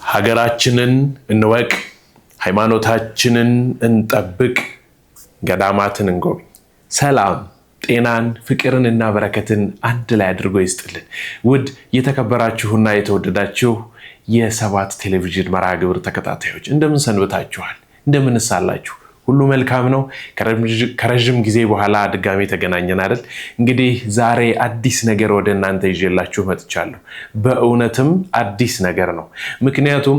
ሀገራችንን እንወቅ፣ ሃይማኖታችንን እንጠብቅ፣ ገዳማትን እንጎብኝ። ሰላም ጤናን ፍቅርንና በረከትን አንድ ላይ አድርጎ ይስጥልን። ውድ የተከበራችሁና የተወደዳችሁ የሰባት ቴሌቪዥን መርሃ ግብር ተከታታዮች እንደምን ሰንብታችኋል? እንደምንስ አላችሁ? ሁሉ መልካም ነው። ከረጅም ጊዜ በኋላ ድጋሜ ተገናኘን አይደል? እንግዲህ ዛሬ አዲስ ነገር ወደ እናንተ ይዤላችሁ መጥቻለሁ። በእውነትም አዲስ ነገር ነው። ምክንያቱም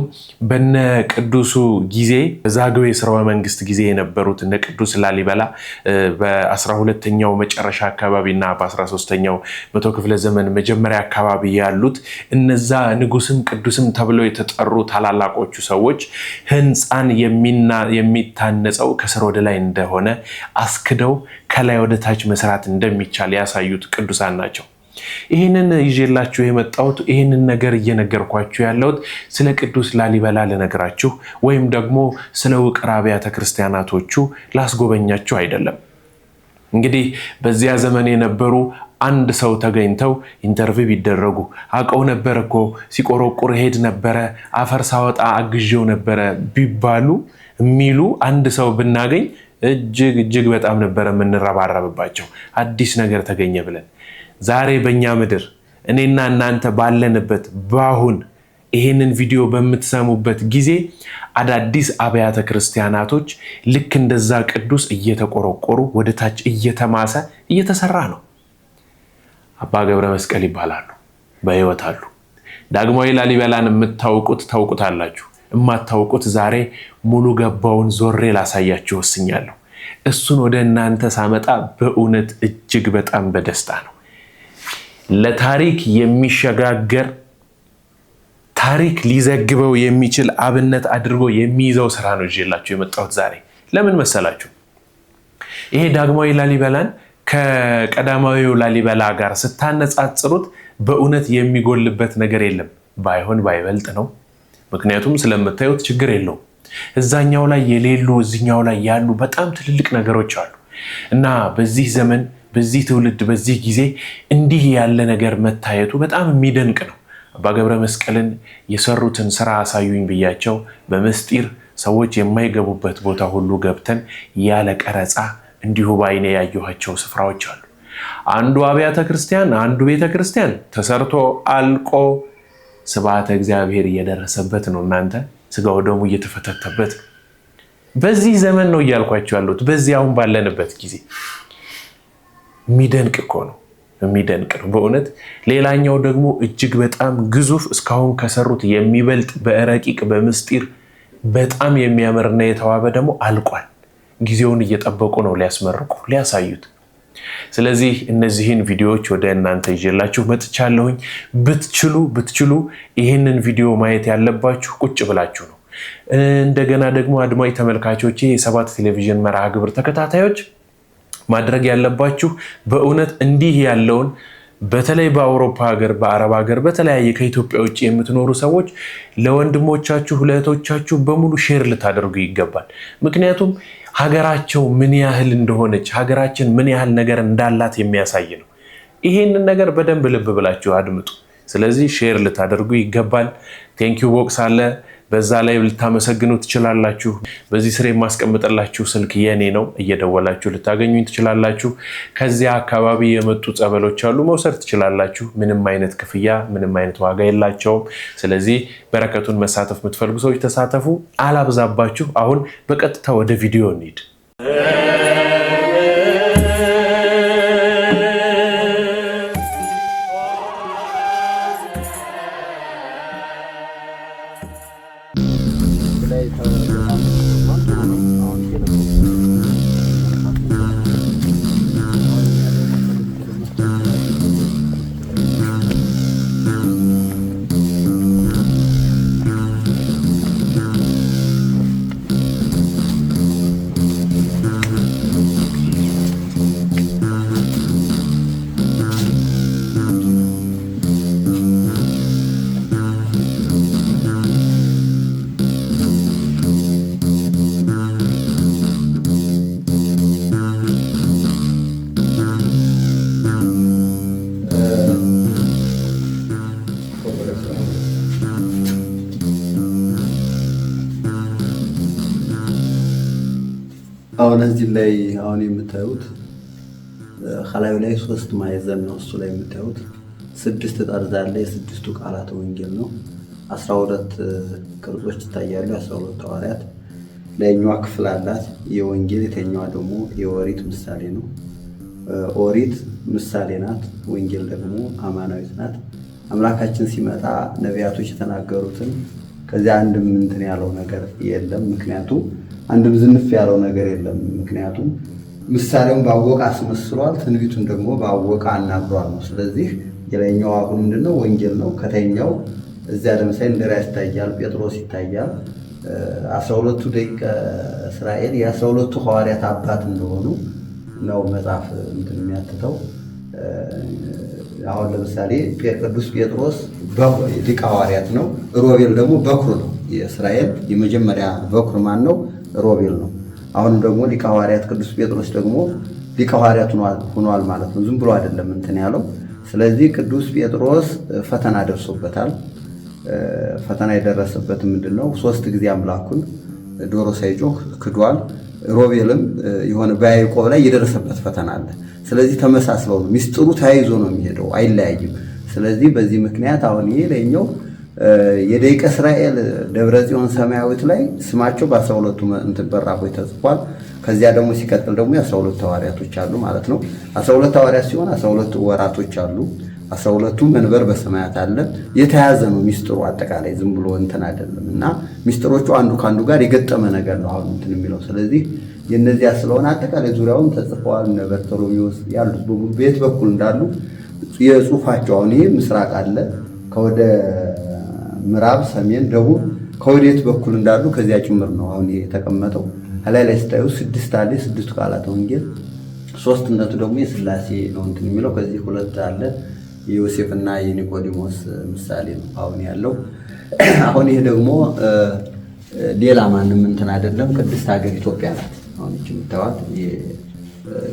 በነ ቅዱሱ ጊዜ በዛግዌ ስርወ መንግስት ጊዜ የነበሩት እነ ቅዱስ ላሊበላ በ12ኛው መጨረሻ አካባቢና በ13ኛው መቶ ክፍለ ዘመን መጀመሪያ አካባቢ ያሉት እነዛ ንጉስም ቅዱስም ተብለው የተጠሩ ታላላቆቹ ሰዎች ህንፃን የሚታነጸው ከስር ወደ ላይ እንደሆነ አስክደው ከላይ ወደ ታች መስራት እንደሚቻል ያሳዩት ቅዱሳን ናቸው። ይህንን ይዤላችሁ የመጣሁት ይህንን ነገር እየነገርኳችሁ ያለሁት ስለ ቅዱስ ላሊበላ ልነግራችሁ ወይም ደግሞ ስለ ውቅር አብያተ ክርስቲያናቶቹ ላስጎበኛችሁ አይደለም። እንግዲህ በዚያ ዘመን የነበሩ አንድ ሰው ተገኝተው ኢንተርቪው ቢደረጉ አቀው ነበር እኮ ሲቆረቁር ሄድ ነበረ አፈር ሳወጣ አግዤው ነበረ ቢባሉ የሚሉ አንድ ሰው ብናገኝ እጅግ በጣም ነበር የምንረባረብባቸው። አዲስ ነገር ተገኘ ብለን ዛሬ በእኛ ምድር እኔና እናንተ ባለንበት ባሁን ይሄንን ቪዲዮ በምትሰሙበት ጊዜ አዳዲስ አብያተ ክርስቲያናቶች ልክ እንደዛ ቅዱስ እየተቆረቆሩ ወደ ታች እየተማሰ እየተሰራ ነው። አባ ገብረ መስቀል ይባላሉ፣ በህይወት አሉ። ዳግማዊ ላሊበላን የምታውቁት ታውቁታላችሁ፣ የማታውቁት ዛሬ ሙሉ ገባውን ዞሬ ላሳያችሁ ወስኛለሁ። እሱን ወደ እናንተ ሳመጣ በእውነት እጅግ በጣም በደስታ ነው። ለታሪክ የሚሸጋገር ታሪክ ሊዘግበው የሚችል አብነት አድርጎ የሚይዘው ስራ ነው ይዤላችሁ የመጣሁት ዛሬ። ለምን መሰላችሁ? ይሄ ዳግማዊ ላሊበላን ከቀዳማዊው ላሊበላ ጋር ስታነጻጽሩት በእውነት የሚጎልበት ነገር የለም። ባይሆን ባይበልጥ ነው። ምክንያቱም ስለምታዩት ችግር የለውም። እዛኛው ላይ የሌሉ እዚኛው ላይ ያሉ በጣም ትልልቅ ነገሮች አሉ እና በዚህ ዘመን በዚህ ትውልድ በዚህ ጊዜ እንዲህ ያለ ነገር መታየቱ በጣም የሚደንቅ ነው። አባ ገብረ መስቀልን የሰሩትን ስራ አሳዩኝ ብያቸው በምስጢር ሰዎች የማይገቡበት ቦታ ሁሉ ገብተን ያለ ቀረጻ እንዲሁ ባይኔ ያየኋቸው ስፍራዎች አሉ። አንዱ አብያተ ክርስቲያን አንዱ ቤተክርስቲያን ተሰርቶ አልቆ ስብሐተ እግዚአብሔር እየደረሰበት ነው። እናንተ ስጋው ደሙ እየተፈተተበት በዚህ ዘመን ነው እያልኳቸው ያሉት። በዚህ አሁን ባለንበት ጊዜ የሚደንቅ እኮ ነው፣ የሚደንቅ ነው በእውነት። ሌላኛው ደግሞ እጅግ በጣም ግዙፍ እስካሁን ከሰሩት የሚበልጥ በረቂቅ በምስጢር በጣም የሚያምርና የተዋበ ደግሞ አልቋል። ጊዜውን እየጠበቁ ነው ሊያስመርቁ ሊያሳዩት። ስለዚህ እነዚህን ቪዲዮዎች ወደ እናንተ ይዤላችሁ መጥቻለሁኝ። ብትችሉ ይህንን ቪዲዮ ማየት ያለባችሁ ቁጭ ብላችሁ ነው። እንደገና ደግሞ አድማጭ ተመልካቾቼ የሰባት ቴሌቪዥን መርሃ ግብር ተከታታዮች ማድረግ ያለባችሁ በእውነት እንዲህ ያለውን በተለይ በአውሮፓ ሀገር በአረብ ሀገር በተለያየ ከኢትዮጵያ ውጭ የምትኖሩ ሰዎች ለወንድሞቻችሁ ለእህቶቻችሁ በሙሉ ሼር ልታደርጉ ይገባል። ምክንያቱም ሀገራቸው ምን ያህል እንደሆነች ሀገራችን ምን ያህል ነገር እንዳላት የሚያሳይ ነው። ይሄንን ነገር በደንብ ልብ ብላችሁ አድምጡ። ስለዚህ ሼር ልታደርጉ ይገባል። ቴንኪው ቦክስ አለ፣ በዛ ላይ ልታመሰግኑ ትችላላችሁ። በዚህ ስር የማስቀምጥላችሁ ስልክ የኔ ነው፣ እየደወላችሁ ልታገኙኝ ትችላላችሁ። ከዚያ አካባቢ የመጡ ጸበሎች አሉ፣ መውሰድ ትችላላችሁ። ምንም አይነት ክፍያ ምንም አይነት ዋጋ የላቸውም። ስለዚህ በረከቱን መሳተፍ የምትፈልጉ ሰዎች ተሳተፉ። አላብዛባችሁ። አሁን በቀጥታ ወደ ቪዲዮ እንሂድ። አሁን እዚህ ላይ አሁን የምታዩት ከላዩ ላይ 3 ማዕዘን ነው። እሱ ላይ የምታዩት 6 ጠርዝ አለ። የስድስቱ ቃላተ ወንጌል ነው። 12 ቅርጾች ይታያሉ። 12 ሐዋርያት ላይኛዋ ክፍል አላት የወንጌል፣ የተኛዋ ደግሞ የኦሪት ምሳሌ ነው። ኦሪት ምሳሌ ናት፣ ወንጌል ደግሞ አማናዊት ናት። አምላካችን ሲመጣ ነቢያቶች የተናገሩትን ከዚያ አንድም እንትን ያለው ነገር የለም። ምክንያቱም አንድም ዝንፍ ያለው ነገር የለም። ምክንያቱም ምሳሌውን ባወቀ አስመስሏል፣ ትንቢቱን ደግሞ ባወቀ አናግሯል ነው። ስለዚህ የላይኛው አሁን ምንድነው? ወንጌል ነው። ከተኛው እዚያ ለምሳሌ እንድርያስ ይታያል፣ ጴጥሮስ ይታያል። 12ቱ ደቂቀ እስራኤል የ12ቱ ሐዋርያት አባት እንደሆኑ ነው መጽሐፍ እንትን የሚያትተው። አሁን ለምሳሌ ቅዱስ ጴጥሮስ ሊቀ ሐዋርያት ነው። ሮቤል ደግሞ በኩር ነው። የእስራኤል የመጀመሪያ በኩር ማን ነው? ሮቤል ነው። አሁንም ደግሞ ሊቀ ሐዋርያት ቅዱስ ጴጥሮስ ደግሞ ሊቀ ሐዋርያት ሆኗል ማለት ነው። ዝም ብሎ አይደለም እንትን ያለው። ስለዚህ ቅዱስ ጴጥሮስ ፈተና ደርሶበታል። ፈተና የደረሰበት ምንድነው? 3 ጊዜ አምላኩን ዶሮ ሳይጮህ ክዷል። ሮቤልም የሆነ በያዕቆብ ላይ የደረሰበት ፈተና አለ። ስለዚህ ተመሳስለው ነው፣ ሚስጥሩ ተያይዞ ነው የሚሄደው፣ አይለያይም። ስለዚህ በዚህ ምክንያት አሁን ይሄ ለኛው የደቂቀ እስራኤል ደብረ ጽዮን ሰማያዊት ላይ ስማቸው በ12ቱ እንትን በራፎች ተጽፏል። ከዚያ ደግሞ ሲቀጥል ደግሞ የ12 ሐዋርያቶች አሉ ማለት ነው። 12 ሐዋርያት ሲሆን 12 ወራቶች አሉ። 12ቱ መንበር በሰማያት አለ። የተያዘ ነው ሚስጥሩ፣ አጠቃላይ ዝም ብሎ እንትን አይደለም። እና ሚስጥሮቹ አንዱ ካንዱ ጋር የገጠመ ነገር ነው አሁን እንትን የሚለው። ስለዚህ የነዚያ ስለሆነ አጠቃላይ ዙሪያውን ተጽፈዋል። እነ በርቶሎሜዎስ ያሉት በሙሉ በየት በኩል እንዳሉ የጽሁፋቸው አሁን ይሄ ምስራቅ አለ፣ ከወደ ምዕራብ፣ ሰሜን፣ ደቡብ ከወዴት በኩል እንዳሉ ከዚያ ጭምር ነው አሁን ይሄ የተቀመጠው። ላይ ስታዩ 6 አለ፣ 6ቱ ቃላተ ወንጌል። ሶስትነቱ ደግሞ የሥላሴ ነው እንትን የሚለው። ከዚህ 2 አለ፣ የዮሴፍና የኒቆዲሞስ ምሳሌ ነው አሁን ያለው። አሁን ይሄ ደግሞ ሌላ ማንም እንትን አይደለም፣ ቅድስት ሀገር ኢትዮጵያ ናት። አሁን እቺ የምታዩት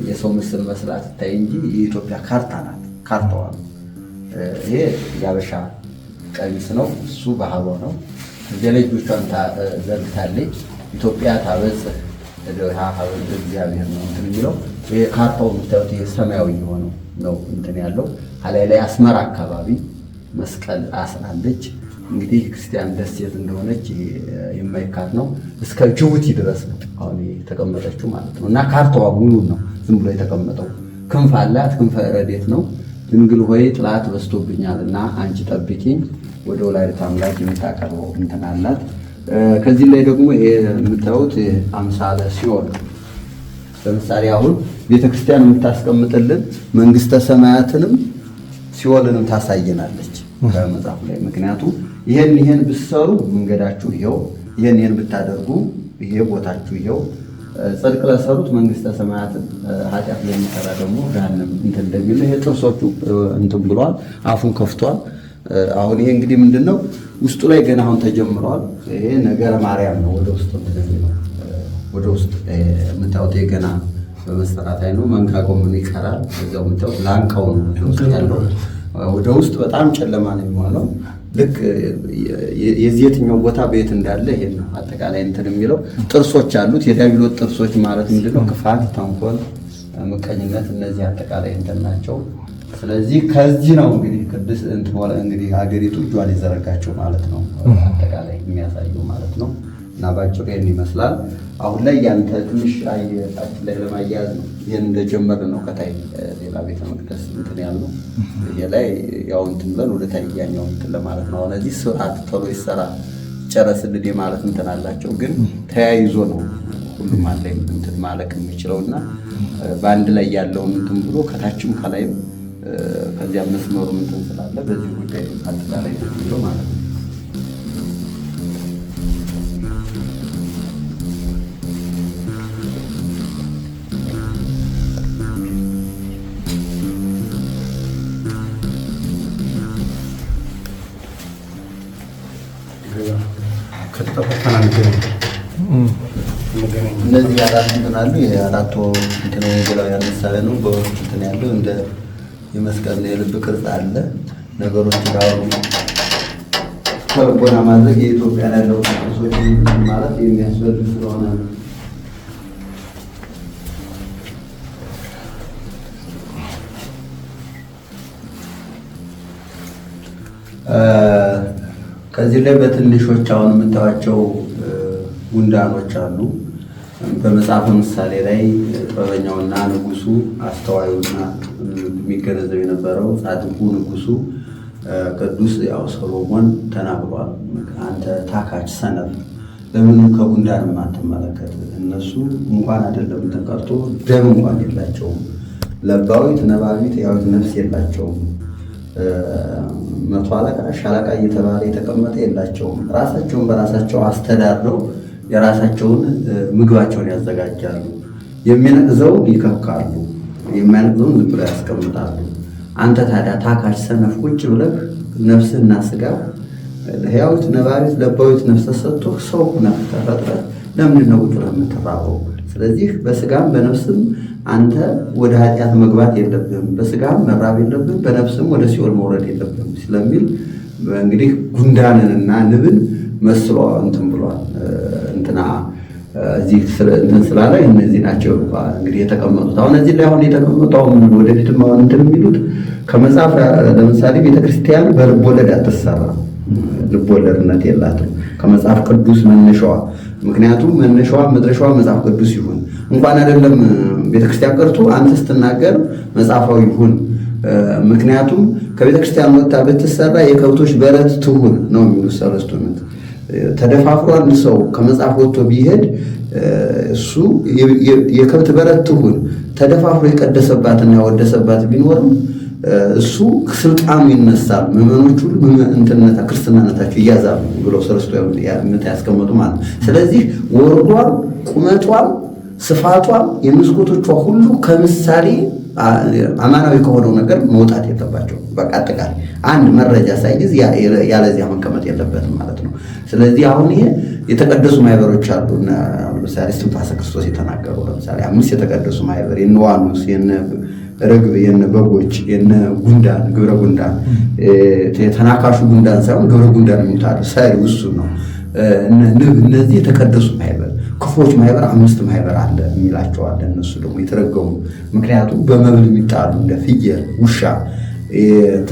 የሰው ምስል መስላት ታይ እንጂ የኢትዮጵያ ካርታ ናት። ካርታዋ ነው። ይሄ ያበሻ ቀሚስ ነው፣ እሱ ባህሏ ነው። እዚህ ላይ እጆቿን ዘርግታለች። ኢትዮጵያ ታበጽሕ እደዊሃ ሀበ እግዚአብሔር ነው እንትን የሚለው። ይሄ ካርታው የምታዩት ይሄ ሰማያዊ የሆነው ነው እንትን ያለው። ላይ አስመራ አካባቢ መስቀል አስናለች። እንግዲህ ክርስቲያን ደሴት እንደሆነች የማይካድ ነው። እስከ ጅቡቲ ድረስ ነው አሁን የተቀመጠችው ማለት ነው። እና ካርታዋ ሙሉ ነው፣ ዝም ብሎ የተቀመጠው። ክንፍ አላት፣ ክንፈ ረድኤት ነው። ድንግል ሆይ ጥላት በዝቶብኛልና አንቺ ጠብቂኝ፣ ወደ ወላዲተ አምላክ የምታቀርበው እንትን አላት። ከዚህ ላይ ደግሞ ይሄ የምታዩት አምሳለ ሲኦል። ለምሳሌ አሁን ቤተክርስቲያን የምታስቀምጥልን መንግስተ ሰማያትንም ሲኦልንም ታሳየናለች በመጽሐፍ ላይ። ምክንያቱም ይሄን ብትሰሩ መንገዳችሁ ይሄው፣ ይሄን ብታደርጉ ይሄ ቦታችሁ ይሄው፣ ጽድቅ ለሰሩት መንግስተ ሰማያትን፣ ኃጢአት ለሚሰራ ደግሞ ገሃነም እንትን እንደሚል ይሄ ጥርሶቹ እንትን ብሏል፣ አፉን ከፍቷል። አሁን ይሄ እንግዲህ ምንድነው ውስጡ ላይ ገና አሁን ተጀምሯል። ይሄ ነገረ ማርያም ነው። ወደ ውስጥ ወደ ውስጥ የምታዩት ገና በመሰራት ላይ ነው። መንጋጋው ምን ይቀራል? እዛው የምታዩት ላንቃው ነው ውስጥ ያለው። ወደ ውስጥ በጣም ጨለማ ነው የሚሆነው። ልክ የዚህኛው ቦታ ቤት እንዳለ ይሄ ነው አጠቃላይ እንትን የሚለው። ጥርሶች አሉት። የዲያብሎስ ጥርሶች ማለት ምንድነው? ክፋት፣ ተንኮል፣ ምቀኝነት፣ እነዚህ አጠቃላይ እንትን ናቸው። ስለዚህ ከዚህ ነው እንግዲህ ቅድስት እንግዲህ ሀገሪቱ እጇን የዘረጋቸው ማለት ነው አጠቃላይ የሚያሳየው ማለት ነው። እና ባጭሩ ይሄን ይመስላል። አሁን ላይ ያንተ ትንሽ አየታችን ላይ ለማያያዝ ነው። ይሄን እንደጀመረ ነው ከታይ ሌላ ቤተ መቅደስ እንትን ያለው ይሄ ላይ ያው እንትን ብለን ወደ ታያኛው እንትን ለማለት ነው። አሁን እዚህ ስርዓት ቶሎ ይሰራ ጨረስልኝ ማለት እንትን አላቸው። ግን ተያይዞ ነው ሁሉም አንድ ላይ እንትን ማለቅ የሚችለውና በአንድ ላይ ያለውን እንትን ብሎ ከታችም ከላይም ከዚያ መስመሩ እንትን ስላለ በዚህ ጉዳይ አጠቃላይ ነው ማለት ነው። እነዚህ አራት እንትን አሉ። የአራቱ እንትን ወንጌላውያን ምሳሌ ነው። በውስጥ እንትን ያለው እንደ የመስቀል የልብ ቅርጽ አለ። ነገሮች ጋር ከልቦና ማድረግ የኢትዮጵያ ያለው ቅርሶች ማለት የሚያስፈልግ ስለሆነ ከዚህ ላይ በትንሾች አሁን የምታዩቸው ጉንዳኖች አሉ። በመጽሐፈ ምሳሌ ላይ ጥበበኛውና ንጉሱ አስተዋዩና የሚገነዘብ የነበረው ጻድቁ ንጉሱ ቅዱስ ያው ሰሎሞን ተናግሯል። አንተ ታካች ሰነፍ ለምን ከጉንዳን ማትመለከት? እነሱ እንኳን አይደለም ተቀርቶ ደም እንኳን የላቸውም። ለባዊት ነባቢት ያዊት ነፍስ የላቸውም። መቶ አለቃ ሻለቃ እየተባለ የተቀመጠ የላቸውም። ራሳቸውን በራሳቸው አስተዳድረው የራሳቸውን ምግባቸውን ያዘጋጃሉ። የሚነቅዘውን ይከካሉ፣ የማይነቅዘውን ዝም ብለው ያስቀምጣሉ። አንተ ታዲያ ታካች ሰነፍ ቁጭ ብለህ ነፍስህና ስጋ ሕያዊት ነባቢት ለባዊት ነፍስ ሰጥቶ ሰው ሆነህ ተፈጥረህ ለምንድን ነው ቁጭ ብለህ የምትራበው? ስለዚህ በስጋም በነፍስም አንተ ወደ ኃጢአት መግባት የለብህም፣ በስጋም መራብ የለብህም፣ በነፍስም ወደ ሲኦል መውረድ የለብህም ስለሚል እንግዲህ ጉንዳንንና ንብን መስሎ እንትን ብሏል። እንትና እዚህ እንትን ስላለ እነዚህ ናቸው እንግዲህ የተቀመጡት። አሁን እዚህ ላይ አሁን የተቀመጡ አሁን ወደፊትም አሁን እንትን የሚሉት ከመጽሐፍ ለምሳሌ ቤተክርስቲያን በልቦለድ አትሰራ፣ ልቦለድነት የላትም ከመጽሐፍ ቅዱስ መነሻዋ። ምክንያቱም መነሻዋ መድረሻዋ መጽሐፍ ቅዱስ ይሁን እንኳን አይደለም ቤተክርስቲያን ቀርቶ አንተ ስትናገር መጽሐፋዊ ይሁን። ምክንያቱም ከቤተክርስቲያን ወጣ ብትሰራ የከብቶች በረት ትሁን ነው የሚሉት ሰለስቱ ምዕት። ተደፋፍሮ አንድ ሰው ከመጽሐፍ ወጥቶ ቢሄድ እሱ የከብት በረት ትሁን። ተደፋፍሮ የቀደሰባትና ያወደሰባት ቢኖርም እሱ ስልጣኑ ይነሳል። ምዕመኖቹ እንትነታ ክርስትናነታቸው ይያዛሉ ብለው ሰለስቱ ምዕት ያስቀመጡ ማለት። ስለዚህ ወርዷም ቁመቷም ስፋቷም የመስኮቶቿ ሁሉ ከምሳሌ አማናዊ ከሆነው ነገር መውጣት የለባቸው። በቃ አጠቃላይ አንድ መረጃ ሳይዝ ያለዚያ መቀመጥ የለበትም ማለት ነው። ስለዚህ አሁን ይሄ የተቀደሱ ማህበሮች አሉ። ለምሳሌ እስትንፋሰ ክርስቶስ የተናገሩ ለምሳሌ 5 የተቀደሱ ማህበር የነ ዋኖስ፣ የነ ርግብ፣ የነ በጎች፣ የነ ጉንዳን ግብረ ጉንዳን የተናካሹ ጉንዳን ሳይሆን ግብረ ጉንዳን የሚታሉ ሳይሩ እሱ ነው። እነዚህ የተቀደሱ ማህበር ክፎች ማህበር 5 ማህበር አለ የሚላቸዋል። እነሱ ደግሞ የተረገሙ ምክንያቱም በመብል የሚጣሉ እንደ ፍየል፣ ውሻ፣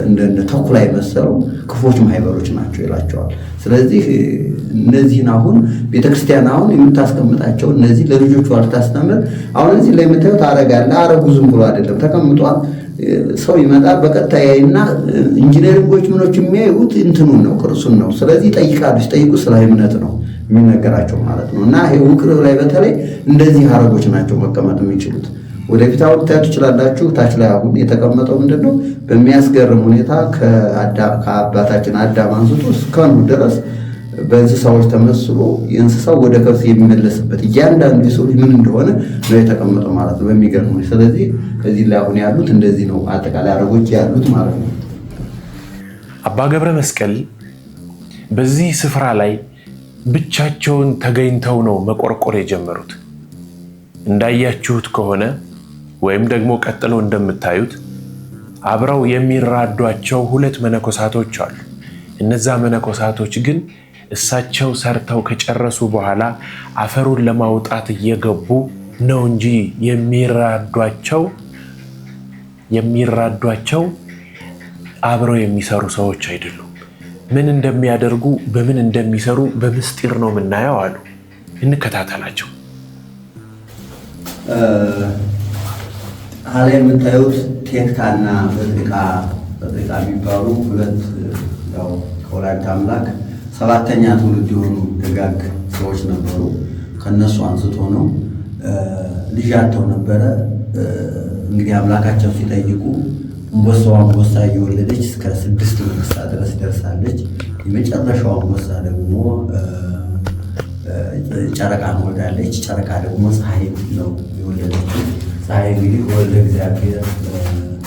እንደ ተኩላ የመሰሉ ክፎች ማህበሮች ናቸው ይላቸዋል። ስለዚህ እነዚህን አሁን ቤተክርስቲያን አሁን የምታስቀምጣቸው እነዚህ ለልጆቿ ልታስተምር አሁን እዚህ ላይ የምታዩት አረጋለ አረጉ ዝም ብሎ አይደለም ተቀምጧል። ሰው ይመጣል በቀጥታ ያይና ኢንጂነሪንጎች ምኖች የሚያዩት እንትኑን ነው ቅርሱን ነው። ስለዚህ ይጠይቃሉ። ሲጠይቁ ስለ እምነት ነው የሚነገራቸው ማለት ነው። እና ይሄ ውቅር ላይ በተለይ እንደዚህ አረጎች ናቸው መቀመጥ የሚችሉት። ወደፊት አሁን ታያችሁ ትችላላችሁ። ታች ላይ አሁን የተቀመጠው ምንድነው በሚያስገርም ሁኔታ ከአባታችን አዳም አንስቶ እስከ ኖህ ድረስ በእንስሳዎች ተመስሎ የእንስሳው ወደ ከብት የሚመለስበት እያንዳንዱ የሰው ምን እንደሆነ ነው የተቀመጠው ማለት ነው በሚገርም ሁኔታ። ስለዚህ ከዚህ ላይ አሁን ያሉት እንደዚህ ነው አጠቃላይ አረጎች ያሉት ማለት ነው። አባ ገብረ መስቀል በዚህ ስፍራ ላይ ብቻቸውን ተገኝተው ነው መቆርቆር የጀመሩት። እንዳያችሁት ከሆነ ወይም ደግሞ ቀጥለው እንደምታዩት አብረው የሚራዷቸው 2 መነኮሳቶች አሉ። እነዛ መነኮሳቶች ግን እሳቸው ሰርተው ከጨረሱ በኋላ አፈሩን ለማውጣት እየገቡ ነው እንጂ የሚራዷቸው አብረው የሚሰሩ ሰዎች አይደሉም። ምን እንደሚያደርጉ በምን እንደሚሰሩ በምስጢር ነው የምናየው አሉ። እንከታተላቸው። አለ የምታዩት ቴክታና በጥቃ የሚባሉ 2 ያው ከወላዲተ አምላክ 7ኛ ትውልድ የሆኑ ደጋግ ሰዎች ነበሩ። ከነሱ አንስቶ ነው ልጅ አጥተው ነበረ። እንግዲህ አምላካቸው ሲጠይቁ አንበሳ እየወለደች እስከ 6 መንግስት ድረስ ደርሳለች። የመጨረሻው አንበሳ ደግሞ ጨረቃን ወልዳለች። ጨረቃ ደግሞ ፀሐይ ነው የወለደችው። ፀሐይ እንግዲህ ወልደ እግዚአብሔር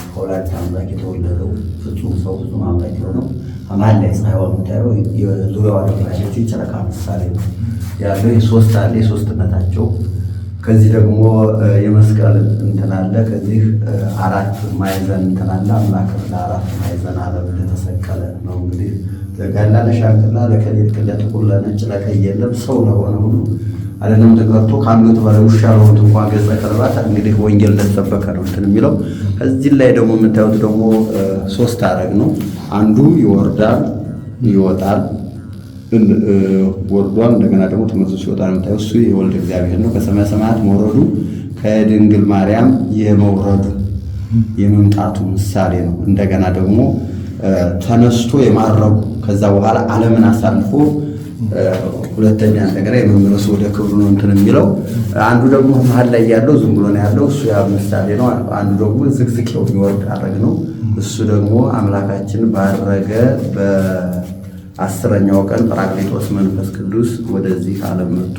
ከወላዲተ አምላክ የተወለደው ፍጹም ሰው ፍጹም አምላክ የሆነው መሀል ላይ ፀሐይዋ የምታየው ዙሪያዋ ደግሞ ያለችው ጨረቃ ምሳሌ ነው ያለው። የሶስት አለ የሶስትነታቸው። ከዚህ ደግሞ የመስቀል እንትን አለ። ከዚህ 4 ማዕዘን እንትን አለ። አምላክ ለ4 ማዕዘን ዓለም እንደተሰቀለ ነው እንግዲህ ለጋላ ለሻንቅላ ለከሌት ለጥቁር ለነጭ ለቀይ የለም ሰው ለሆነ ሁሉ አይደለም ተቀርቶ ከአንገቱ በላይ ውሻ ለሆኑት እንኳን ገጸ ቀርባት እንግዲህ ወንጌል እንደተሰበከ ነው እንትን የሚለው። እዚህ ላይ ደግሞ የምታዩት ደግሞ 3 አረግ ነው። አንዱ ይወርዳል፣ ይወጣል ወርዷል። እንደገና ደግሞ ተመልሶ ሲወጣ ነው የምታየው። እሱ የወልድ እግዚአብሔር ነው። ከሰማየ ሰማያት መውረዱ ከድንግል ማርያም የመውረዱ የመምጣቱ ምሳሌ ነው። እንደገና ደግሞ ተነስቶ የማረጉ ከዛ በኋላ ዓለምን አሳልፎ ሁለተኛ እንደገና የመመለሱ ወደ ክብሩ ነው እንትን የሚለው። አንዱ ደግሞ መሀል ላይ ያለው ዝም ብሎ ነው ያለው፣ እሱ ያ ምሳሌ ነው። አንዱ ደግሞ ዝቅዝቄው የሚወርድ አረግ ነው። እሱ ደግሞ አምላካችን ባረገ በ10ኛው ቀን ጰራቅሊጦስ መንፈስ ቅዱስ ወደዚህ ዓለም መጥቶ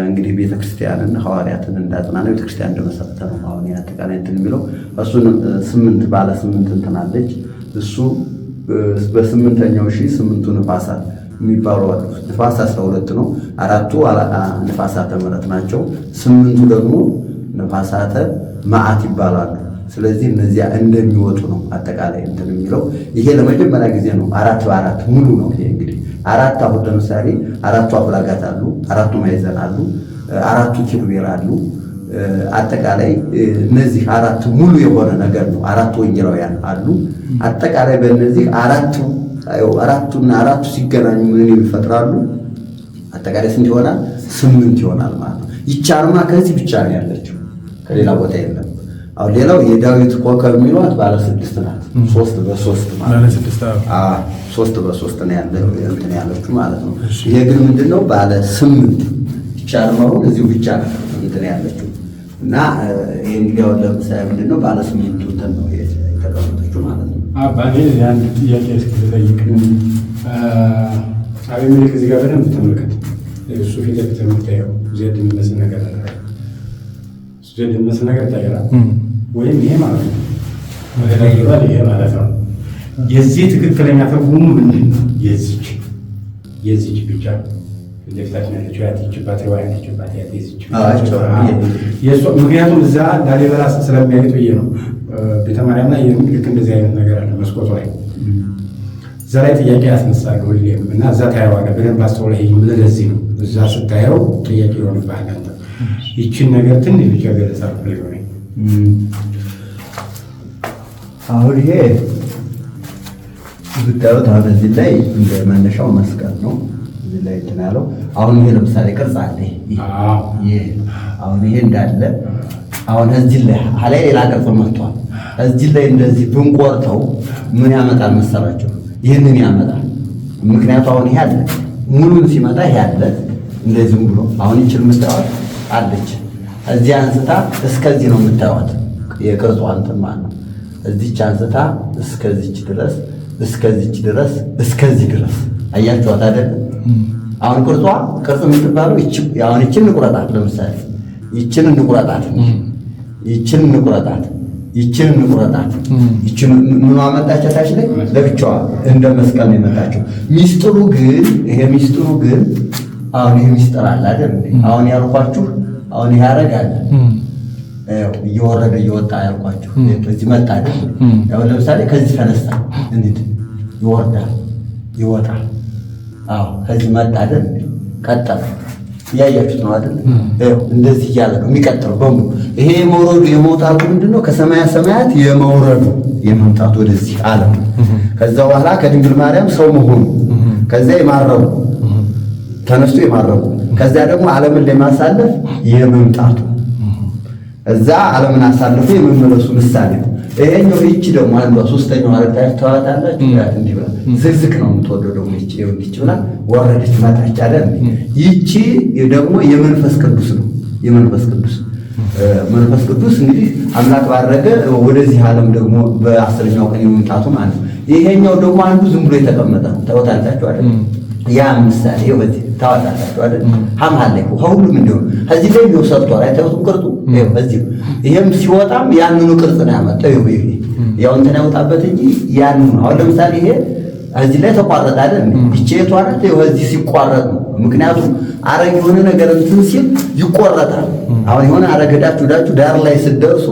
እንግዲህ ቤተክርስቲያንን ሐዋርያትን እንዳጽና ነው። ቤተክርስቲያን እንደመሰረተ ነው አሁን ያጠቃላይ እንትን የሚለው። እሱን 8 ባለ 8 እንትን አለች። እሱ በ8ኛው ሺህ 8ቱ ነፋሳት የሚባሉ አሉ። ነፋስ 12 ነው። 4ቱ ነፋሳተ ምሕረት ናቸው። 8ቱ ደግሞ ነፋሳተ መዓት ይባላሉ። ስለዚህ እነዚያ እንደሚወጡ ነው አጠቃላይ እንትን የሚለው። ይሄ ለመጀመሪያ ጊዜ ነው። 4 በ4 ሙሉ ነው። ይሄ እንግዲህ 4 አሁን ለምሳሌ 4ቱ አፍላጋት አሉ፣ 4ቱ ማዕዘን አሉ፣ 4ቱ ኪሩቤል አሉ። አጠቃላይ እነዚህ 4 ሙሉ የሆነ ነገር ነው። 4 ወንጌላውያን አሉ። አጠቃላይ በእነዚህ አራቱና አራቱ ሲገናኙ ምን ይፈጥራሉ? አጠቃላይ ስንት ይሆናል? 8 ይሆናል ማለት ነው። ይቻርማ ከዚህ ብቻ ነው ያለችው፣ ከሌላ ቦታ የለም። አሁን ሌላው የዳዊት ኮከብ የሚሏት ባለ 6 ናት። 3 በ3 ማለት ነው። 3 በ3 ነው ያለችው ማለት ነው። ይሄ ግን ምንድነው? ባለ 8 ይቻርማው እዚሁ ብቻ ነው እንትን ያለችው እና ይሄ እንግዲህ አሁን ለምሳሌ ምንድነው? ባለ 8 እንትን ነው የተቀመጠችው ማለት ነው። አባቴ አንድ ጥያቄ እስኪጠይቅ አቤሜሌክ እዚህ ጋር በደንብ ተመልከት። እሱ ፊት ለፊት የምታየው ዜድ የሚመስል ነገር አለ። ዜድ የሚመስል ነገር ታየራል ወይም ይሄ ማለት ነው ወደ ላይ ይባል ይሄ ማለት ነው። የዚህ ትክክለኛ ትርጉሙ ምንድን ነው? የዚች ብቻ ለፍታችን ያለችው ያትችባት ሪዋያ ያትችባት ያትችባት ምክንያቱም እዛ ላሊበላ ስለሚያዩት ብዬ ነው። ቤተ ማርያም ላይ ልክ እንደዚህ አይነት ነገር አለ መስኮቱ ላይ እዛ ላይ ጥያቄ ያስነሳል ሁሌም እና እዛ ታየዋለህ በደንብ አስተውለህ። ለዚህ ነው እዛ ስታየው ጥያቄ ይሆንብሃል አንተ። ይችን ነገር ትንሽ ብቻ ገለጻ ሆነ። አሁን ይሄ ብታዩት አሁን እዚህ ላይ እንደ መነሻው መስቀል ነው እዚህ ላይ እንትን ያለው። አሁን ይሄ ለምሳሌ ቅርጽ አለ። አሁን ይሄ እንዳለ አሁን እዚህ ላይ ሌላ ቅርጽ መጥቷል። እዚህ ላይ እንደዚህ ብንቆርጠው ምን ያመጣል መሰላችሁ? ይህንን ያመጣል። ምክንያቱም አሁን ይሄ አለ ሙሉን ሲመጣ ይሄ አለ እንደዚህ ብሎ አሁን ይችል የምታዩት አለች። እዚህ አንስታ እስከዚህ ነው የምታዩት የቅርጹ እንትን ማለት ነው። እዚች አንስታ እስከዚች ድረስ እስከዚህ ድረስ አያችኋት አይደል? አሁን ቅርጽ የምትባለው አሁን ይችን እንቁረጣት። ለምሳሌ ይችን እንቁረጣት። ይችን ምን አመጣች? ታች ላይ ለብቻዋ እንደ መስቀል ነው የመጣችው። ሚስጥሩ ግን አሁን ይሄ ሚስጥር አለ አይደል? አሁን ያልኳችሁ አሁን ይሄ ያረጋል እየወረደ እየወጣ ያልኳችሁ እዚህ መጣ አይደል? ያው ለምሳሌ ከዚህ ተነሳ እንዴት ይወርዳል ይወጣል። ከዚህ መጣ አይደል? ቀጠለ። ያያችሁት ነው አይደል? እንደዚህ እያለ ነው የሚቀጥለው በሙሉ። ይሄ የመውረዱ የመውጣቱ ምንድነው? ከሰማያ ሰማያት የመውረዱ የመምጣቱ ወደዚህ ዓለም። ከዛ በኋላ ከድንግል ማርያም ሰው መሆኑ፣ ከዛ የማረጉ ተነስቶ የማረጉ፣ ከዛ ደግሞ ዓለምን ለማሳለፍ የመምጣቱ፣ እዛ ዓለምን አሳልፎ የመመለሱ ምሳሌ ነው። ይሄኛው ይቺ ደግሞ አንዷ 3ኛው አረጋች ተዋታላችሁ እንዲህ ብላ ዝግዝቅ ነው የምትወደው ደግሞ ይቺ ይቺ ብላ ወረደች መጣች አይደል? ይቺ ደግሞ የመንፈስ ቅዱስ ነው። መንፈስ ቅዱስ እንግዲህ አምላክ ባረገ ወደዚህ ዓለም ደግሞ በ10ኛው ቀን የመምጣቱ ማለት ነው። ይሄኛው ደግሞ አንዱ ዝም ብሎ የተቀመጠ ተወታላችሁ አይደል? ያ ምሳሌ ወዚህ ታዋታላችሁ አይደል? ሐምሃል ላይ ሁሉም እንደሆነ እዚህ ላይ ነው ሰርቷል። አይታዩትም? ቅርጹ እዚህ ይሄም ሲወጣም ያንኑ ቅርጽ ነው ያመጣው። ይሄ ያው እንትን ያወጣበት እንጂ ያንኑ ነው። አሁን ለምሳሌ ይሄ እዚህ ላይ ተቋረጠ አይደል? ይቼቱ አይደል? እዚህ ሲቋረጥ ነው። ምክንያቱም አረግ የሆነ ነገር እንትን ሲል ይቆረጣል። አሁን የሆነ አረገዳችሁ ዳር ላይ ስትደርሱ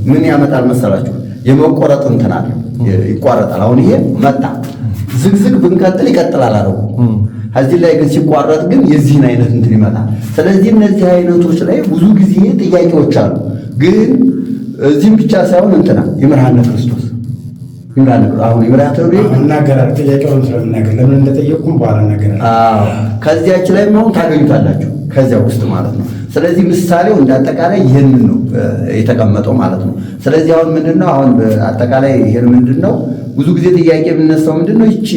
ምን ያመጣል መሰላችሁ? የመቆረጥ እንትን አለ፣ ይቋረጣል። አሁን ይሄ መጣ ዝግዝግ ብንቀጥል ይቀጥላል አረጉ። እዚህ ላይ ግን ሲቋረጥ ግን የዚህን አይነት እንትን ይመጣል። ስለዚህ እነዚህ አይነቶች ላይ ብዙ ጊዜ ጥያቄዎች አሉ። ግን እዚህም ብቻ ሳይሆን እንትና ይምርሃነ ክርስቶስ አሁን ኢብራሂም እናገራለሁ። ጥያቄውን ስለምናገር ለምን እንደጠየቁም በኋላ እናገራለሁ። ከዚያች ላይ አሁን ታገኙታላችሁ ከዚያ ውስጥ ማለት ነው። ስለዚህ ምሳሌው እንዳጠቃላይ ይህንን ነው የተቀመጠው ማለት ነው። ስለዚህ አሁን ምንድነው አሁን አጠቃላይ ይሄን ምንድነው ብዙ ጊዜ ጥያቄ የምነሳው ምንድነው ይቺ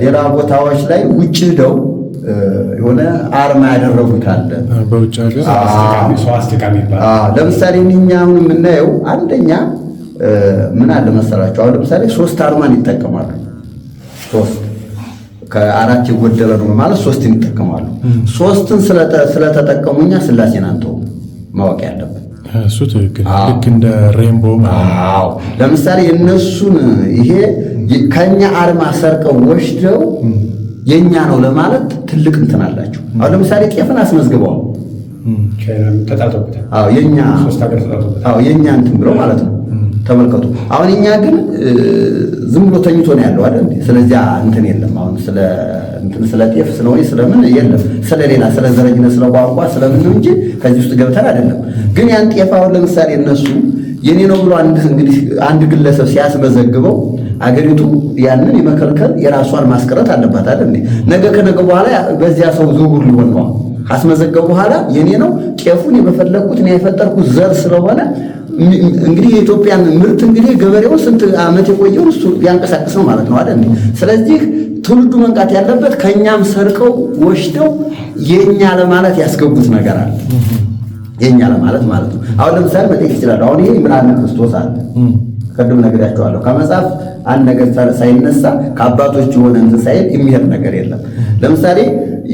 ሌላ ቦታዎች ላይ ውጭ ሄደው የሆነ አርማ ያደረጉት አለ በውጭ ሀገር ስዋስቲካ የሚባል ለምሳሌ እኛ አሁን የምናየው አንደኛ ምን አለ መሰላችሁ አሁን ለምሳሌ 3 አርማን ይጠቀማሉ። 3 ከአራት የጎደለ ነው ማለት 3ን ይጠቀማሉ። 3ን ስለተጠቀሙኛ ስላሴን አንተው ማወቅ ያለበት እሱ ትክክል ልክ እንደ ሬንቦ ማለት ለምሳሌ እነሱን ይሄ ከኛ አርማ ሰርቀው ወስደው የኛ ነው ለማለት ትልቅ እንትን አላቸው። አሁን ለምሳሌ ጤፍን አስመዝግበው ተጣጣጣ የኛ 3 ሀገር ተጣጣጣ የኛ እንትን ብለው ማለት ነው። ተመልከቱ አሁን እኛ ግን ዝም ብሎ ተኝቶ ነው ያለው አይደል? ስለዚህ እንትን የለም። አሁን ስለ ጤፍ ስለሆነ ስለምን የለም ስለሌላ ስለ ዘረኝነት ስለ ቋንቋ ስለምን ነው እንጂ ከዚህ ውስጥ ገብተን አይደለም። ግን ያን ጤፍ አሁን ለምሳሌ እነሱ የኔ ነው ብሎ አንድ ግለሰብ ሲያስመዘግበው አገሪቱ ያንን የመከልከል የራሷን ማስቀረት አለባት አይደል? ነገ ከነገ በኋላ በዚያ ሰው ዝውውር ሊሆን ነው። ካስመዘገቡ በኋላ የኔ ነው ጤፉን የፈለኩት ነው የፈጠርኩት ዘር ስለሆነ እንግዲህ የኢትዮጵያን ምርት እንግዲህ ገበሬው ስንት ዓመት የቆየው እሱ ያንቀሳቅስ ነው ማለት ነው አይደል? ስለዚህ ትውልዱ መንቃት ያለበት ከኛም ሰርቀው ወሽደው የኛ ለማለት ያስገቡት ነገር አለ። የኛ ለማለት ማለት ነው። አሁን ለምሳሌ መጠየቅ ይችላል። አሁን ይሄ ምልአተ ክርስቶስ አለ ቅድም ነግሬያቸዋለሁ። ከመጽሐፍ አንድ ነገር ሳይነሳ ከአባቶች የሆነ እንትን ሳይል የሚሄድ ነገር የለም። ለምሳሌ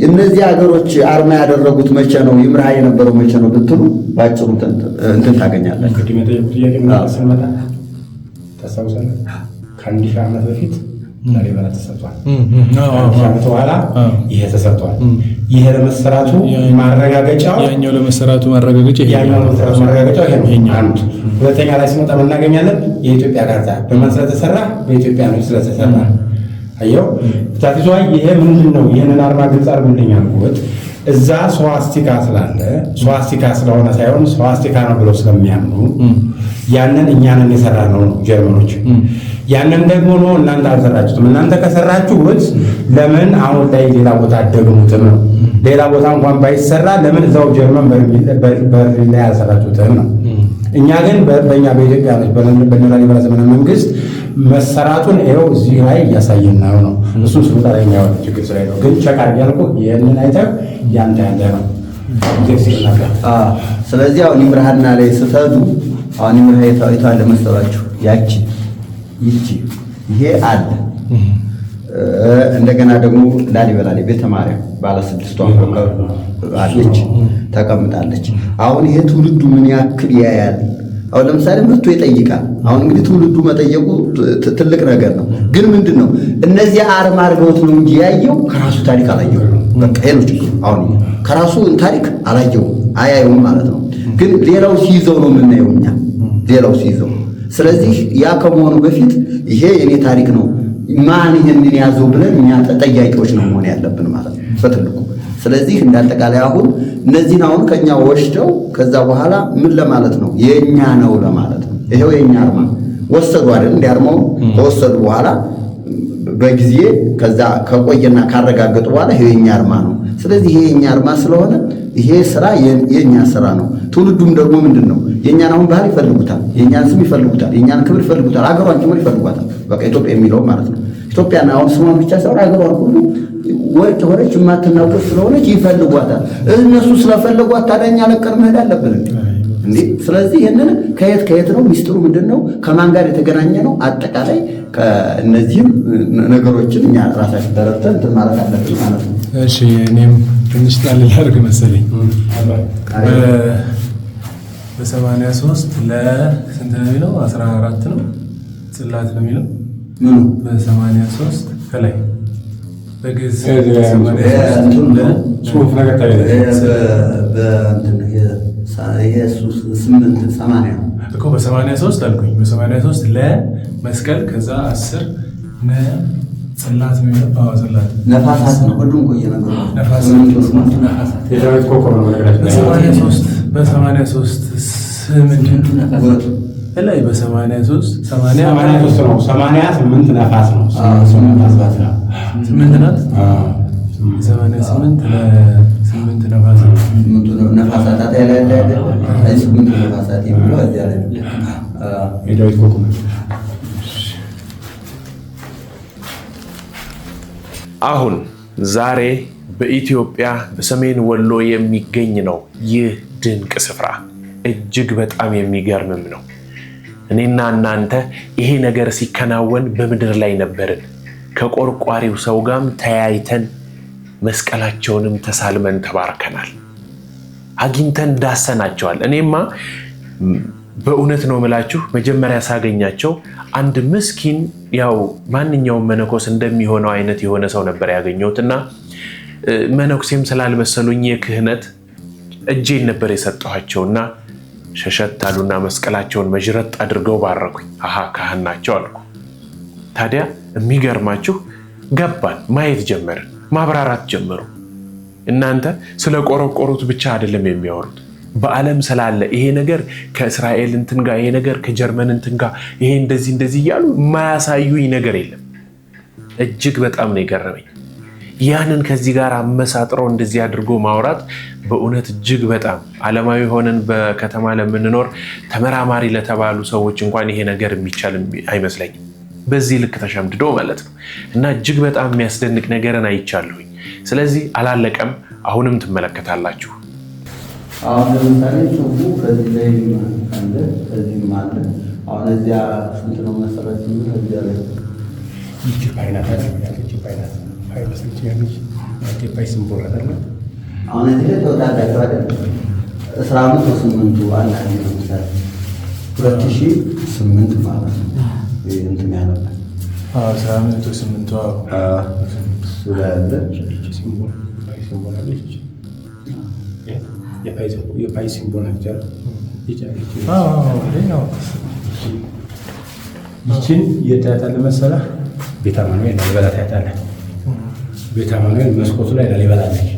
እነዚህ ሀገሮች አርማ ያደረጉት መቼ ነው? ይምርሃ የነበረው መቼ ነው ብትሉ ባጭሩ እንትን ታገኛላችሁ። ታስታውሳለህ? ከ1000 ዓመት በፊት ላሊበላ ተሰርቷል። ከ1000 ዓመት በኋላ ይሄ ተሰርቷል። ይሄ ለመሰራቱ ማረጋገጫው ያኛው ለመሰራቱ ማረጋገጫ ይሄ ነው። አንድ ሁለተኛ ላይ ሲመጣ እናገኛለን የኢትዮጵያ ካርታ በማን ስለተሰራ? በኢትዮጵያ ነው ስለተሰራ። አየው ታዲያ ይሄ ምንድነው? ይሄንን አርማ ግልጽ አድርጎልኛል ማለት እዛ ስዋስቲካ ስላለ ስዋስቲካ ስለሆነ ሳይሆን ስዋስቲካ ነው ብለው ስለሚያምኑ ያንን እኛንን የሰራ ነው ጀርመኖች። ያንን ደግሞ ነው እናንተ አልሰራችሁትም። እናንተ ከሰራችሁት ለምን አሁን ላይ ሌላ ቦታ አደግሙትም ነው? ሌላ ቦታ እንኳን ባይሰራ ለምን እዛው ጀርመን በርሊን ላይ አልሰራችሁትም ነው? እኛ ግን በእኛ በኢትዮጵያ ነች በላሊበላ ዘመነ መንግስት መሰራቱን ይኸው እዚህ ላይ እያሳየን ነው። እሱም ስሩታ ላይ የሚያወጥ ችግር ስላለው ግን ቸካር ያልኩ ይህንን አይተህ ያንተ ያለ ነው። ስለዚህ አሁን ይምርሃና ላይ ስትሄዱ አሁን ይምርሃ የታለ መሰላችሁ? ያቺ ይቺ ይሄ አለ። እንደገና ደግሞ ላሊበላ ላይ ቤተ ማርያም ባለ 6 ኮከብ አለች ተቀምጣለች። አሁን ይሄ ትውልዱ ምን ያክል ያያል? አሁን ለምሳሌ መጥቶ ይጠይቃል። አሁን እንግዲህ ትውልዱ መጠየቁ ትልቅ ነገር ነው። ግን ምንድነው እነዚህ አርማ አድርገውት ነው እንጂ ያየው ከራሱ ታሪክ አላየው። በቃ ይሄ ነው ችግሩ። አሁን ከራሱ ታሪክ አላየው አያየውም ማለት ነው። ግን ሌላው ሲይዘው ነው የምናየው እኛ ሌላው ሲይዘው። ስለዚህ ያ ከመሆኑ በፊት ይሄ የኔ ታሪክ ነው ማን ይሄንን ያዘው ብለን እኛ ተጠያቂዎች ነው መሆን ያለብን ማለት ነው በትልቁ። ስለዚህ እንዳጠቃላይ አሁን እነዚህን አሁን ከኛ ወሽደው ከዛ በኋላ ምን ለማለት ነው? የኛ ነው ለማለት ነው። ይሄው የኛ አርማ ወሰዱ አይደል? እንዲያርማው ከወሰዱ በኋላ በጊዜ ከዛ ከቆየና ካረጋገጡ በኋላ ይሄው የኛ አርማ ነው። ስለዚህ ይሄ የኛ አርማ ስለሆነ ይሄ ስራ የኛ ስራ ነው። ትውልዱም ደግሞ ምንድነው የኛን አሁን ባህል ይፈልጉታል፣ የኛን ስም ይፈልጉታል፣ የኛን ክብር ይፈልጉታል፣ አገሯን ጭምር ይፈልጓታል። በቃ ኢትዮጵያ የሚለው ማለት ነው። ኢትዮጵያን አሁን ስሟን ብቻ ሳይሆን አገሯን ሁሉ ወጭ ወረች የማትናውቅ ስለሆነች ይፈልጓታል። እነሱ ስለፈለጓት ታዲያ እኛ ለቀን መሄድ አለብን እንዴ? ስለዚህ ይሄንን ከየት ነው ሚስጥሩ ምንድነው? ከማን ጋር የተገናኘ ነው? አጠቃላይ ከእነዚህም ነገሮችን እኛ ራሳችን ተረድተን እንትን ማለት አለብን ማለት ነው። እሺ እኔም ትንሽ ጣል ላድርግ መሰለኝ። በ83 ለስንት ነው የሚለው? 14 ነው ጽላት ነው የሚለው በ83 ከላይ በግዝ ጽሁፍ ነገር ታይለ እኮ በ83 አልኩኝ። በ83 ለመስቀል ከዛ 10 ጽላት ነው የሚለው። ጽላት ነፋሳት ነው ሁሉም ቆየ ነገር የዳዊት ኮከብ ነው ነገራችን። በ83 ስምንት ላይ በ83 83 ነው። 88 ነፋስ ነው። 8 ናት። 88 ለ8 ነፋስ ነው። ነፋሳት ላይ 8 ነፋሳት የሚለው እዚያ ላይ የዳዊት ኮከብ። አሁን ዛሬ በኢትዮጵያ በሰሜን ወሎ የሚገኝ ነው ይህ ድንቅ ስፍራ። እጅግ በጣም የሚገርምም ነው። እኔና እናንተ ይሄ ነገር ሲከናወን በምድር ላይ ነበርን። ከቆርቋሪው ሰው ጋርም ተያይተን መስቀላቸውንም ተሳልመን ተባርከናል። አግኝተን ዳሰናቸዋል። እኔማ በእውነት ነው የምላችሁ፣ መጀመሪያ ሳገኛቸው አንድ ምስኪን ያው ማንኛውም መነኮስ እንደሚሆነው አይነት የሆነ ሰው ነበር ያገኘሁትና መነኩሴም ስላልመሰሉኝ የክህነት እጄን ነበር የሰጠኋቸውና ሸሸት አሉና መስቀላቸውን መዥረጥ አድርገው ባረኩኝ። አሃ ካህን ናቸው አልኩ። ታዲያ የሚገርማችሁ ገባን፣ ማየት ጀመርን፣ ማብራራት ጀመሩ። እናንተ ስለ ቆረቆሩት ብቻ አይደለም የሚያወሩት፣ በዓለም ስላለ ይሄ ነገር ከእስራኤል እንትን ጋር፣ ይሄ ነገር ከጀርመን እንትን ጋር፣ ይሄ እንደዚህ እያሉ የማያሳዩኝ ነገር የለም። እጅግ በጣም ነው የገረመኝ። ያንን ከዚህ ጋር አመሳጥረው እንደዚህ አድርጎ ማውራት በእውነት እጅግ በጣም ዓለማዊ ሆነን በከተማ ለምንኖር ተመራማሪ ለተባሉ ሰዎች እንኳን ይሄ ነገር የሚቻል አይመስለኝም። በዚህ ልክ ተሸምድዶ ማለት ነው። እና እጅግ በጣም የሚያስደንቅ ነገርን አይቻለሁኝ። ስለዚህ አላለቀም፣ አሁንም ትመለከታላችሁ። አሁን ለምሳሌ ጽሁፉ ከዚህ ላይ አለ፣ ከዚህም አለ። አሁን እዚያ ስንት ነው መሰላችሁ? እዚያ ላይ ይቺ ፓይናት ይቺ ፓይናት አይመስልሽ ያለሽ የፓይ ሲምቦል አይደለ? አሁን እዚህ ላይ ተወዳዳቸው አይደል? 18 አንድ ነው ምሳሌ 2008 ማለት ነው። ይሄ እንትን ያለበት 18 ስላለ ሲምቦል አለች። የፓይ ሲምቦል ናቸው። ይችን የታያታለ መሰለህ? ቤተ አማኑኤል ላሊበላ ታያታለህ። ቤተ አማኑኤል መስኮቱ ላይ ላሊበላ ነች።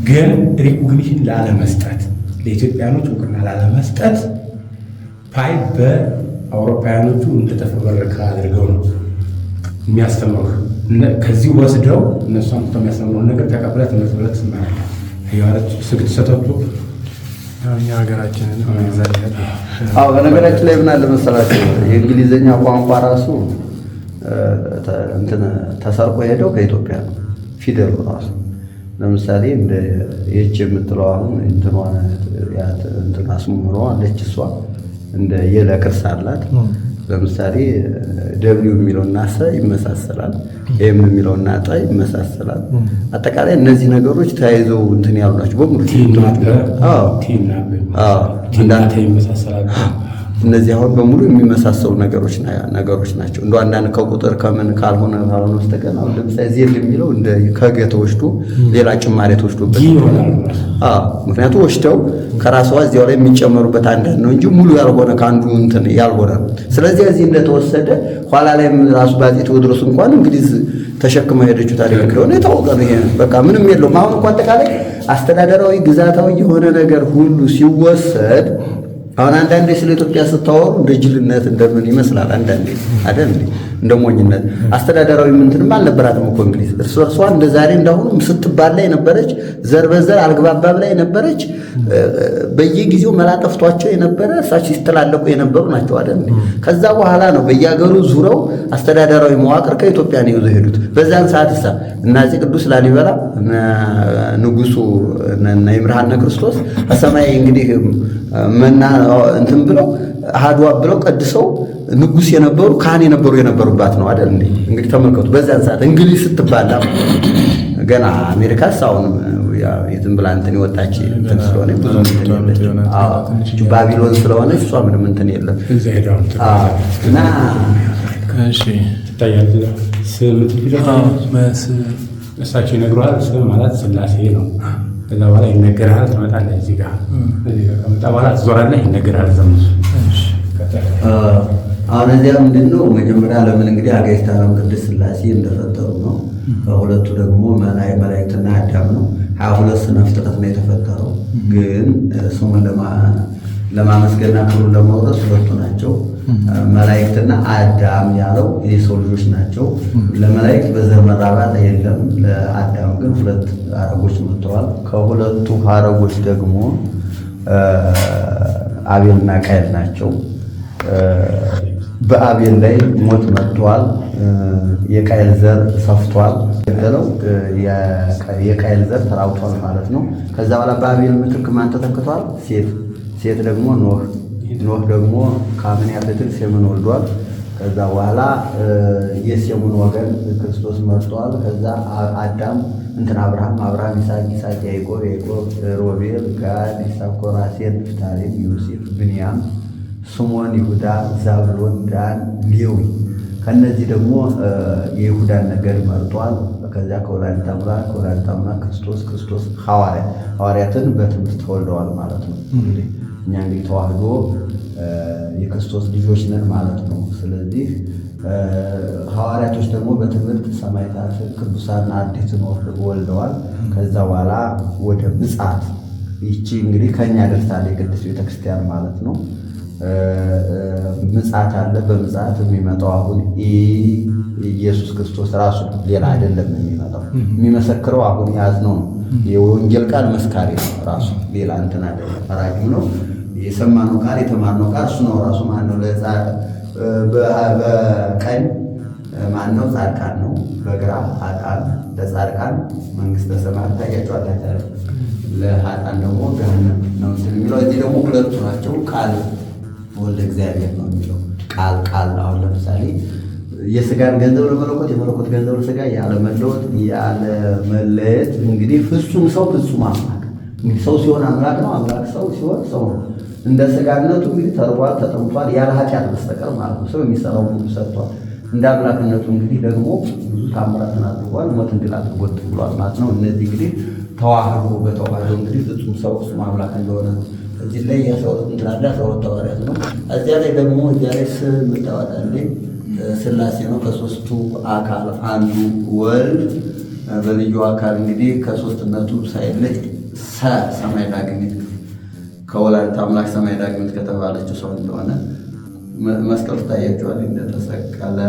ግን ሪኮግኒሽን ላለመስጠት፣ ለኢትዮጵያኖች እውቅና ላለመስጠት ፓይ በአውሮፓውያኖቹ እንደተፈበረከ አድርገው ነው የሚያስተምሩ። ከዚህ ወስደው እነሱ አምጥተው የሚያስተምሩን ነገር ተቀብለህ ትምህርት ብለህ ትማራለህ። ህይወት ስግድ ሰተቱ እኛ ሀገራችንን በነገራችን ላይ ምን አለ መሰላችሁ፣ የእንግሊዝኛ ቋንቋ ራሱ ተሰርቆ ሄደው ከኢትዮጵያ ነው። ፊደሉ ራሱ ለምሳሌ እንደ ኤች የምትለው አሁን እንትና ስሙሮ አለች። እሷ እንደ የለቅርስ አላት። ለምሳሌ ደብሊው የሚለውና ሰ ይመሳሰላል፣ ኤም የሚለውና ጠ ይመሳሰላል። አጠቃላይ እነዚህ ነገሮች ተያይዘው እንትን ያሉ ናቸው በሙሉ ይመሳሰላል። እነዚህ አሁን በሙሉ የሚመሳሰሉ ነገሮች ናቸው። እንደ አንዳንድ ከቁጥር ከምን ካልሆነ በስተቀር አሁን ለምሳሌ ዜል የሚለው እንደ ከገ ተወስዶ ሌላ ጭማሬ ተወስዶበት ምክንያቱም ወስደው ከራስዋ እዚያው ላይ የሚጨመሩበት አንዳንድ ነው እንጂ ሙሉ ያልሆነ ከአንዱ እንትን ያልሆነ ነው። ስለዚህ እዚህ እንደተወሰደ ኋላ ላይ ራሱ ባጤ ቴዎድሮስ እንኳን እንግሊዝ ተሸክመው ሄደችው ታሪክ እንደሆነ የታወቀ ነው። ይሄ በቃ ምንም የለውም። አሁን እንኳን አጠቃላይ አስተዳደራዊ ግዛታዊ የሆነ ነገር ሁሉ ሲወሰድ አሁን አንዳንዴ ስለ ኢትዮጵያ ስታወሩ እንደ ጅልነት እንደምን ይመስላል። አንዳንዴ አይደል እንደ ሞኝነት። አስተዳደራዊ ምንትንም አልነበራትም እኮ እንግሊዝ። እርሷ እንደ ዛሬ እንዳሁኑ ስትባል ላይ ነበረች፣ ዘር በዘር አልግባባብ ላይ ነበረች። በየጊዜው መላጠፍቷቸው የነበረ እሳቸው ሲተላለቁ የነበሩ ናቸው አይደል። ከዛ በኋላ ነው በየሀገሩ ዙረው አስተዳደራዊ መዋቅር ከኢትዮጵያ ነው ይዘው ሄዱት። በዛን ሰዓት እና አፄ ቅዱስ ላሊበላ ንጉሱ እና ይምርሃነ ክርስቶስ ከሰማይ እንግዲህ መና እንትን ብለው አድዋ ብለው ቀድሰው ንጉስ የነበሩ ካህን የነበሩባት ነው አይደል እንዴ? እንግዲህ ተመልከቱ። በዛን ሰዓት እንግሊዝ ስትባላ ገና አሜሪካ ሳውን የትም ብላ እንትን የወጣች እንትን ስለሆነ ብዙ እንትን ባቢሎን ስለሆነ እሷ ምንም እንትን የለም እና እሺ ታያለ እሳቸው ይነግሩሃል። ስም ማለት ስላሴ ነው። ከዛ በኋላ ይነገራል። ትመጣለህ እዚህ ጋር ከመጣ በኋላ ትዞራለህ፣ ይነገራል። ዘምሱ አሁን እዚያ ምንድን ነው መጀመሪያ ለምን እንግዲህ አጋዕዝተ ዓለም ቅድስት ሥላሴ እንደፈጠሩ ነው። ከሁለቱ ደግሞ መላእክትና አዳም ነው። 22 ስነ ፍጥረት ነው የተፈጠረው። ግን ስሙን ለማመስገንና ክብሩን ለማውረስ ሁለቱ ናቸው። መላእክትና አዳም ያለው የሰው ልጆች ናቸው። ለመላእክት በዘር መራባት የለም። ለአዳም ግን 2 ሐረጎች መጥተዋል። ከሁለቱ ሐረጎች ደግሞ አቤልና ቃየል ናቸው። በአቤል ላይ ሞት መጥቷል። የቃየል ዘር ሰፍቷል። ገደለው የቃየል ዘር ተራውቷል ማለት ነው። ከዛ በኋላ በአቤል ምትክ ማን ተተክቷል? ሴት ደግሞ ኖህ ደግሞ ካምን ያፈትን ሴምን ወልዷል። ከዛ በኋላ የሴሙን ወገን ክርስቶስ መርጧል። ከዛ አዳም አብርሃም ይስሐቅ ያዕቆብ ሮቤል ጋድ ይሳኮር አሴር ንፍታሌም ዮሴፍ ብንያም ስምዖን ይሁዳ ዛብሎን ዳን ሌዊ ከነዚህ ደግሞ የይሁዳን ነገድ መርጧል። ከዚያ ከወላዲተ አምላክ ክርስቶስ ሐዋርያትን በትምህርት ተወልደዋል ማለት ነው። እኛ እንግዲህ ተዋህዶ የክርስቶስ ልጆች ነን ማለት ነው። ስለዚህ ሐዋርያቶች ደግሞ በትምህርት ሰማዕታትን ቅዱሳን አርድእትን ወልደዋል። ከዛ በኋላ ወደ ምጽአት ይቺ እንግዲህ ከኛ ደርሳለች የቅድስት ቤተክርስቲያን ማለት ነው። ምጽአት አለ። በምጽአት የሚመጣው አሁን ኢየሱስ ክርስቶስ ራሱ ሌላ አይደለም የሚመጣው። የሚመሰክረው አሁን ያዝነው ነው። የወንጌል ቃል መስካሪ ነው ራሱ ሌላ እንትን አይደለም። ፈራጁ ነው። የሰማነው ቃል የተማርነው ቃል እሱ ነው ራሱ። ማነው በቀኝ ማነው ጻድቃን ነው፣ በግራ ኃጥአን። ለጻድቃን መንግስተ ሰማያት ታያቸዋለች፣ ለኃጥአን ደግሞ ገሃነም ነው የሚለው። እዚህ ደግሞ ሁለቱ ናቸው። ቃል ወልደ እግዚአብሔር ነው የሚለው ቃል። አሁን ለምሳሌ የስጋን ገንዘብ ለመለኮት የመለኮት ገንዘብ ለስጋ ያለመለወጥ ያለመለየት እንግዲህ ፍጹም ሰው ፍጹም አምላክ። እንግዲህ ሰው ሲሆን አምላክ ነው፣ አምላክ ሰው ሲሆን ሰው ነው። እንደ ስጋነቱ እንግዲህ ተርቧል፣ ተጠምቷል ያለ ኃጢአት በስተቀር ማለት ነው። ሰው የሚሰራው ሁሉ ሰርቷል። እንደ አምላክነቱ እንግዲህ ደግሞ ብዙ ታምራትን አድርጓል፣ ሞትን ድል አድርጎ ብሏል ማለት ነው። እነዚህ እንግዲህ በተዋህዶ እንግዲህ ፍጹም ሰው ፍጹም አምላክ እንደሆነ ነው። እዚህ ላይ የ12 እንትላለ 12 ሐዋርያት ነው። እዚያ ላይ ደግሞ ስም የምታወጣልኝ ሥላሴ ነው። ከሦስቱ አካል አንዱ ወልድ በልዩ አካል እንግዲህ ከሦስትነቱ ሳይለይ ሰማይ ዳግሚት ከወላዲተ አምላክ ሰማይ ዳግሚት ከተባለችው ሰው እንደሆነ መስቀል ታያቸዋል። እንደተሰቀለ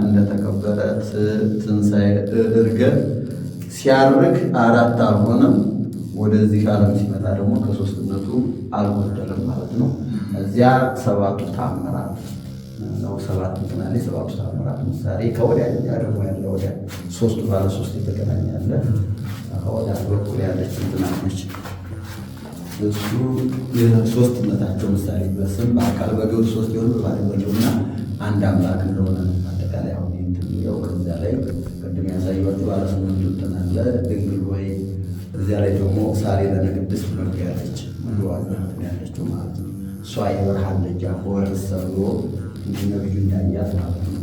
እንደተቀበረ ትንሣኤ ዕርገት ሲያርግ 4 አልሆነም። ወደዚህ ዓለም ሲመጣ ደግሞ ከሦስትነቱ አልጎደለም ማለት ነው። እዚያ 7ቱ ታምራት ነው። 7 እንትናለ 7ቱ ታምራት ምሳሌ ከወዲያ ደግሞ ያለ ወዲያ 3ቱ ባለ 3 የተገናኘ ያለ ከወዲያ በኩል ያለች እንትናት ነች። እሱ የሦስትነታቸው ምሳሌ በስም በአካል በግብር 3 የሆኑ በባህሪ በለውና አንድ አምላክ እንደሆነ ነው። አጠቃላይ አሁን የሚለው ከዚያ ላይ ቅድም ያሳየኋቸው ባለ 8ቱ እንትን አለ። ድንግል ወይ እዚያ ላይ ደግሞ ሳሌ ለነቅድስት መግቢያ ያለች ዋና ያለችው ማለት ነው። እሷ የብርሃን ደጃፍ ወርሰሎ ነብዩ እንዳያት ማለት ነው።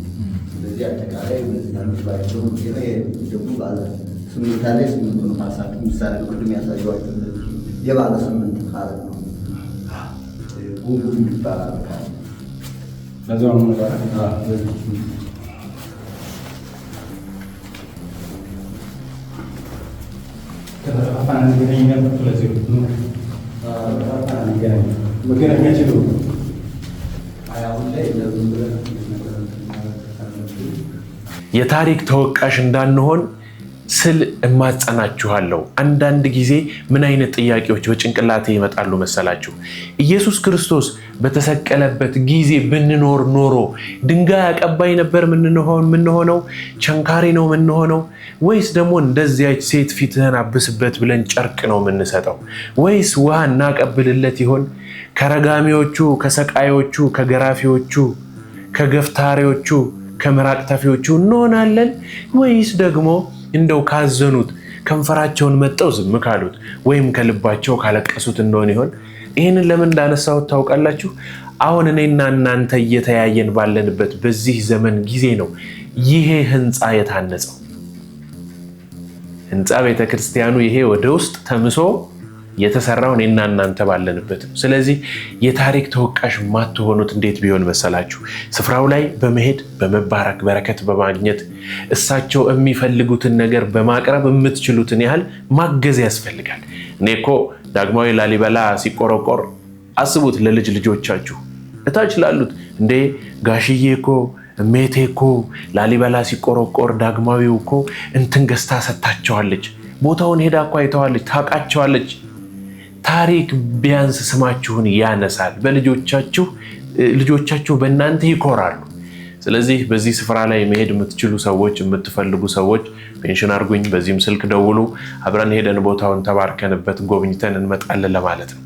ስለዚህ አጠቃላይ እነዚህ ያሉባቸው ደግሞ ባለ 8 ላይ 8ቱን ሐሳብ ምሳሌ ቅድም ያሳየኋቸው የባለ 8 ሐረግ ነው። ጉንጉን ይባላል። ለዛው ነው የታሪክ ተወቃሽ እንዳንሆን ስል እማጸናችኋለሁ። አንዳንድ ጊዜ ምን አይነት ጥያቄዎች በጭንቅላቴ ይመጣሉ መሰላችሁ? ኢየሱስ ክርስቶስ በተሰቀለበት ጊዜ ብንኖር ኖሮ ድንጋይ አቀባይ ነበር ምንሆነው? ቸንካሪ ነው ምንሆነው? ወይስ ደግሞ እንደዚያች ሴት ፊትህን አብስበት ብለን ጨርቅ ነው የምንሰጠው? ወይስ ውሃ እናቀብልለት ይሆን? ከረጋሚዎቹ፣ ከሰቃዮቹ፣ ከገራፊዎቹ፣ ከገፍታሪዎቹ፣ ከምራቅ ተፊዎቹ እንሆናለን? ወይስ ደግሞ እንደው ካዘኑት ከንፈራቸውን መጠው ዝም ካሉት ወይም ከልባቸው ካለቀሱት እንደሆነ ይሆን? ይህንን ለምን እንዳነሳሁት ታውቃላችሁ? አሁን እኔና እናንተ እየተያየን ባለንበት በዚህ ዘመን ጊዜ ነው ይሄ ህንፃ የታነጸው። ህንፃ ቤተክርስቲያኑ ይሄ ወደ ውስጥ ተምሶ የተሰራው እኔና እናንተ ባለንበት ነው። ስለዚህ የታሪክ ተወቃሽ ማትሆኑት እንዴት ቢሆን መሰላችሁ? ስፍራው ላይ በመሄድ በመባረክ በረከት በማግኘት እሳቸው የሚፈልጉትን ነገር በማቅረብ የምትችሉትን ያህል ማገዝ ያስፈልጋል። እኔ እኮ ዳግማዊ ላሊበላ ሲቆረቆር አስቡት፣ ለልጅ ልጆቻችሁ እታች ላሉት እንዴ ጋሽዬ እኮ እሜቴ እኮ ላሊበላ ሲቆረቆር ዳግማዊው እኮ እንትን ገዝታ ሰጥታቸዋለች፣ ቦታውን ሄዳ እኮ አይተዋለች፣ ታውቃቸዋለች። ታሪክ ቢያንስ ስማችሁን ያነሳል። ልጆቻችሁ በእናንተ ይኮራሉ። ስለዚህ በዚህ ስፍራ ላይ መሄድ የምትችሉ ሰዎች፣ የምትፈልጉ ሰዎች ሜንሽን አድርጉኝ፣ በዚህም ስልክ ደውሉ። አብረን ሄደን ቦታውን ተባርከንበት ጎብኝተን እንመጣለን ለማለት ነው።